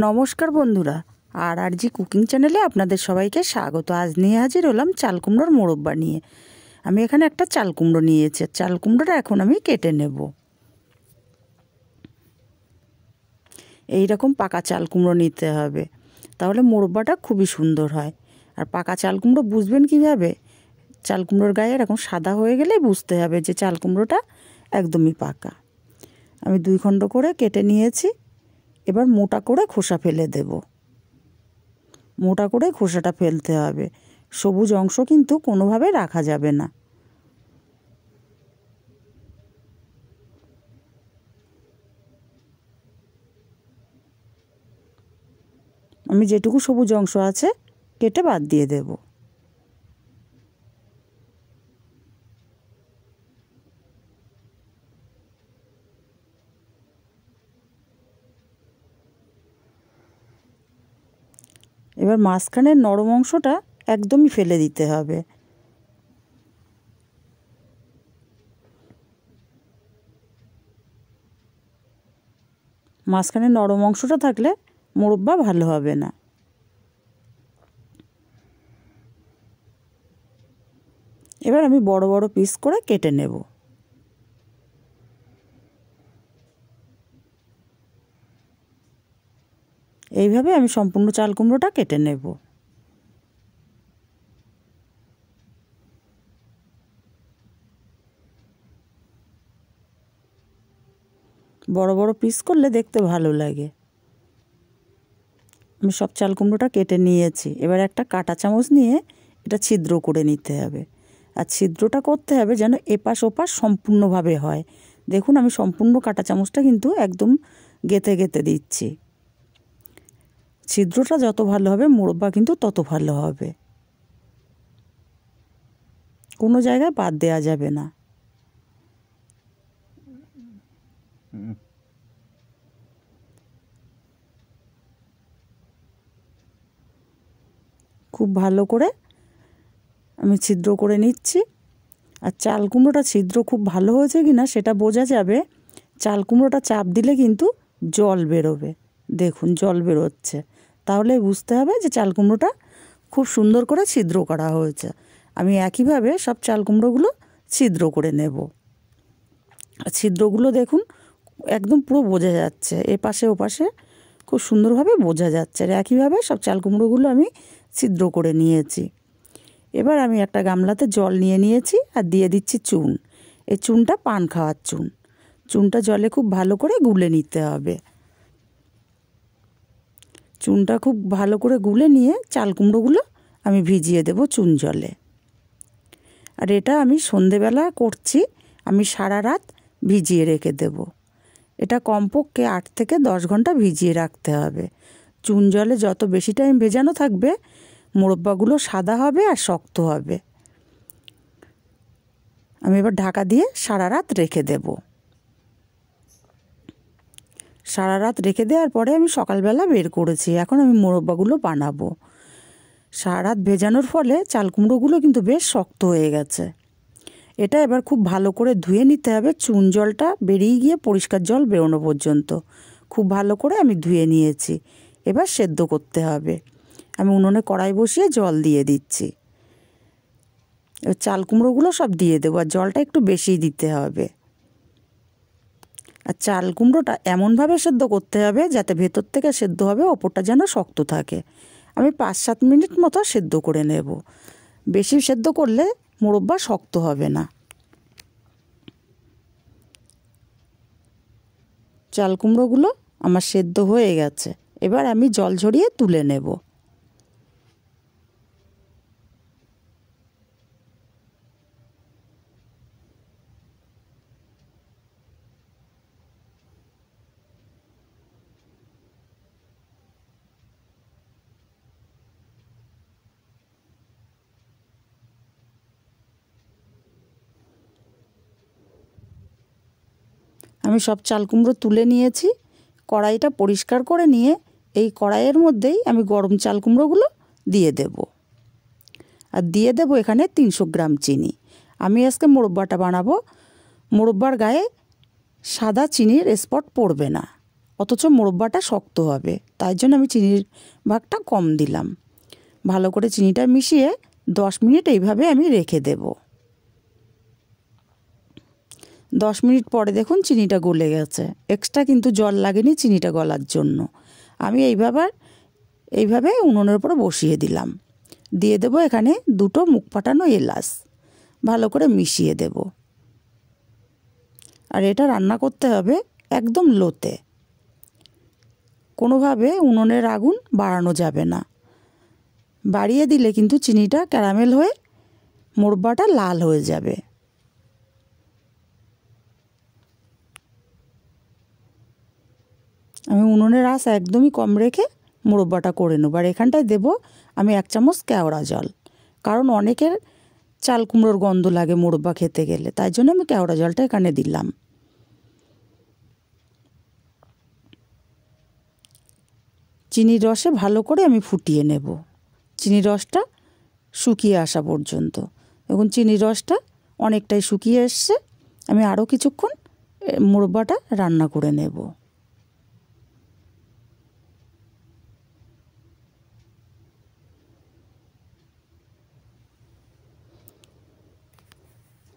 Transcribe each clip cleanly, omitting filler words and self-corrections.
নমস্কার বন্ধুরা, আর জি কুকিং চ্যানেলে আপনাদের সবাইকে স্বাগত। আজ নিয়ে হাজির হলাম চাল কুমড়োর মোরব্বা নিয়ে। আমি এখানে একটা চাল কুমড়ো নিয়েছি। চাল কুমড়োটা এখন আমি কেটে নেব। এই রকম পাকা চাল কুমড়ো নিতে হবে, তাহলে মোরব্বাটা খুবই সুন্দর হয়। আর পাকা চাল কুমড়ো বুঝবেন কিভাবে? চাল কুমড়োর গায়ে এরকম সাদা হয়ে গেলে বুঝতে হবে যে চাল কুমড়োটা একদমই পাকা। আমি 2 খণ্ড করে কেটে নিয়েছি। এবার মোটা করে খোসা ফেলে দেব। মোটা করে খোসাটা ফেলতে হবে, সবুজ অংশ কিন্তু কোনোভাবে রাখা যাবে না। আমি যেটুকু সবুজ অংশ আছে কেটে বাদ দিয়ে দেব। এবার মাঝখানের নরম অংশটা একদমই ফেলে দিতে হবে। মাঝখানের নরম অংশটা থাকলে মোরব্বা ভালো হবে না। এবার আমি বড় বড় পিস করে কেটে নেব। এইভাবে আমি সম্পূর্ণ চাল কুমড়োটা কেটে নেব। বড় বড় পিস করলে দেখতে ভালো লাগে। আমি সব চাল কুমড়োটা কেটে নিয়েছি। এবার একটা কাঁটা চামচ নিয়ে এটা ছিদ্র করে নিতে হবে। আর ছিদ্রটা করতে হবে যেন এপাশ ওপাশ সম্পূর্ণভাবে হয়। দেখুন আমি সম্পূর্ণ কাঁটা চামচটা কিন্তু একদম গেঁথে গেঁথে দিচ্ছি। ছিদ্রটা যত ভালো হবে মোরব্বা কিন্তু তত ভালো হবে। কোনো জায়গায় বাদ দেওয়া যাবে না। খুব ভালো করে আমি ছিদ্র করে নিচ্ছি। আর চাল কুমড়োটা ছিদ্র খুব ভালো হয়েছে কি না সেটা বোঝা যাবে, চাল কুমড়োটা চাপ দিলে কিন্তু জল বেরোবে। দেখুন জল বেরোচ্ছে, তাহলে বুঝতে হবে যে চাল কুমড়োটা খুব সুন্দর করে ছিদ্র করা হয়েছে। আমি একইভাবে সব চাল কুমড়োগুলো ছিদ্র করে নেব। আর ছিদ্রগুলো দেখুন একদম পুরো বোঝা যাচ্ছে, এপাশে ওপাশে খুব সুন্দরভাবে বোঝা যাচ্ছে। আর একইভাবে সব চাল কুমড়োগুলো আমি ছিদ্র করে নিয়েছি। এবার আমি একটা গামলাতে জল নিয়ে নিয়েছি আর দিয়ে দিচ্ছি চুন। এই চুনটা পান খাওয়ার চুন। চুনটা জলে খুব ভালো করে গুলে নিতে হবে। চুনটা খুব ভালো করে গুলে নিয়ে চাল কুমড়োগুলো আমি ভিজিয়ে দেব চুন জলে। আর এটা আমি সন্ধেবেলা করছি, আমি সারা রাত ভিজিয়ে রেখে দেব। এটা কমপক্ষে 8 থেকে 10 ঘন্টা ভিজিয়ে রাখতে হবে। চুন জলে যত বেশি টাইম ভেজানো থাকবে মোরব্বাগুলো সাদা হবে আর শক্ত হবে। আমি এবার ঢাকা দিয়ে সারা রাত রেখে দেব। সারা রাত রেখে দেওয়ার পরে আমি সকালবেলা বের করেছি। এখন আমি মোরব্বাগুলো বানাবো। সারা রাত ভেজানোর ফলে চাল কুমড়োগুলো কিন্তু বেশ শক্ত হয়ে গেছে। এটা এবার খুব ভালো করে ধুয়ে নিতে হবে, চুন জলটা বেরিয়ে গিয়ে পরিষ্কার জল বেরোনো পর্যন্ত। খুব ভালো করে আমি ধুয়ে নিয়েছি। এবার সেদ্ধ করতে হবে। আমি উনুনে কড়াই বসিয়ে জল দিয়ে দিচ্ছি। এবার চাল কুমড়োগুলো সব দিয়ে দেবো, আর জলটা একটু বেশিই দিতে হবে। আর চাল কুমড়োটা এমনভাবে সেদ্ধ করতে হবে যাতে ভেতর থেকে সেদ্ধ হবে, ওপরটা যেন শক্ত থাকে। আমি 5-7 মিনিট মতো সেদ্ধ করে নেব। বেশি সেদ্ধ করলে মোরব্বা শক্ত হবে না। চাল কুমড়োগুলো আমার সেদ্ধ হয়ে গেছে। এবার আমি জল ঝরিয়ে তুলে নেব। আমি সব চাল কুমড়ো তুলে নিয়েছি। কড়াইটা পরিষ্কার করে নিয়ে এই কড়াইয়ের মধ্যেই আমি গরম চাল কুমড়োগুলো দিয়ে দেব। আর দিয়ে দেব এখানে 300 গ্রাম চিনি। আমি আজকে মোরব্বাটা বানাবো। মোরব্বার গায়ে সাদা চিনির স্পট পড়বে না। অথচ মোরব্বাটা শক্ত হবে, তাই জন্য আমি চিনির ভাগটা কম দিলাম। ভালো করে চিনিটা মিশিয়ে 10 মিনিট এইভাবে আমি রেখে দেব। 10 মিনিট পরে দেখুন চিনিটা গলে গেছে, এক্সট্রা কিন্তু জল লাগেনি চিনিটা গলার জন্য। আমি এইভাবে উনুনের উপরে বসিয়ে দিলাম। দিয়ে দেবো এখানে 2টো মুখ ফাটানো এলাচ, ভালো করে মিশিয়ে দেব। আর এটা রান্না করতে হবে একদম লোতে, কোনোভাবে উনুনের আগুন বাড়ানো যাবে না। বাড়িয়ে দিলে কিন্তু চিনিটা ক্যারামেল হয়ে মোরব্বাটা লাল হয়ে যাবে। আমি উনুনের আঁচ একদমই কম রেখে মোরব্বাটা করে নেব। আর এখানটায় দেবো আমি 1 চামচ কেওড়া জল, কারণ অনেকের চাল কুমড়োর গন্ধ লাগে মোরব্বা খেতে গেলে, তাই জন্য আমি কেওড়া জলটা এখানে দিলাম। চিনির রসে ভালো করে আমি ফুটিয়ে নেব, চিনির রসটা শুকিয়ে আসা পর্যন্ত। এখন চিনির রসটা অনেকটাই শুকিয়ে এসছে, আমি আরও কিছুক্ষণ মোরব্বাটা রান্না করে নেব।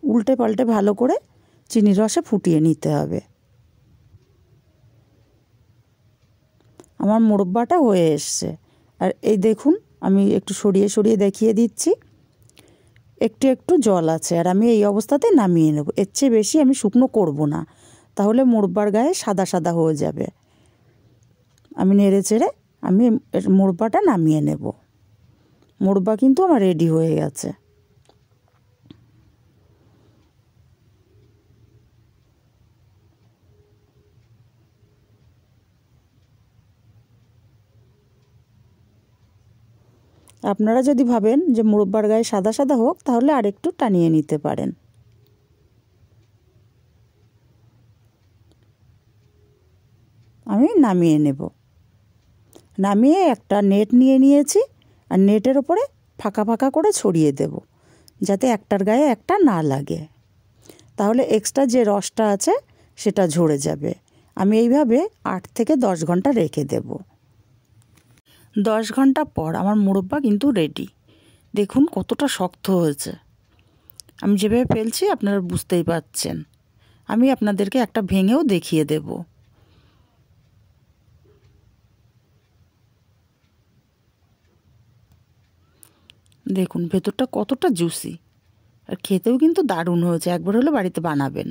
উল্টে পাল্টে ভালো করে চিনির রসে ফুটিয়ে নিতে হবে। আমার মোরব্বাটা হয়ে এসছে। আর এই দেখুন আমি একটু সরিয়ে সরিয়ে দেখিয়ে দিচ্ছি, একটু একটু জল আছে। আর আমি এই অবস্থাতে নামিয়ে নেব, এর চেয়ে বেশি আমি শুকনো করব না, তাহলে মোরব্বার গায়ে সাদা সাদা হয়ে যাবে। আমি নেড়ে চেড়ে আমি মোরব্বাটা নামিয়ে নেব। মোরব্বা কিন্তু আমার রেডি হয়ে গেছে। আপনারা যদি ভাবেন যে মোরব্বার গায়ে সাদা সাদা হোক, তাহলে আর একটু টানিয়ে নিতে পারেন। আমি নামিয়ে নেব। নামিয়ে একটা নেট নিয়ে নিয়েছি, আর নেটের ওপরে ফাঁকা ফাঁকা করে ছড়িয়ে দেব, যাতে একটার গায়ে একটা না লাগে, তাহলে এক্সট্রা যে রসটা আছে সেটা ঝরে যাবে। আমি এইভাবে 8 থেকে 10 ঘন্টা রেখে দেব। 10 ঘন্টা পর আমার মোরব্বা কিন্তু রেডি। দেখুন কতটা শক্ত হয়েছে, আমি যেভাবে ফেলছি আপনারা বুঝতেই পারছেন। আমি আপনাদেরকে একটা ভেঙেও দেখিয়ে দেব। দেখুন ভেতরটা কতটা জুসি, আর খেতেও কিন্তু দারুণ হয়েছে। একবার হলে বাড়িতে বানাবেন।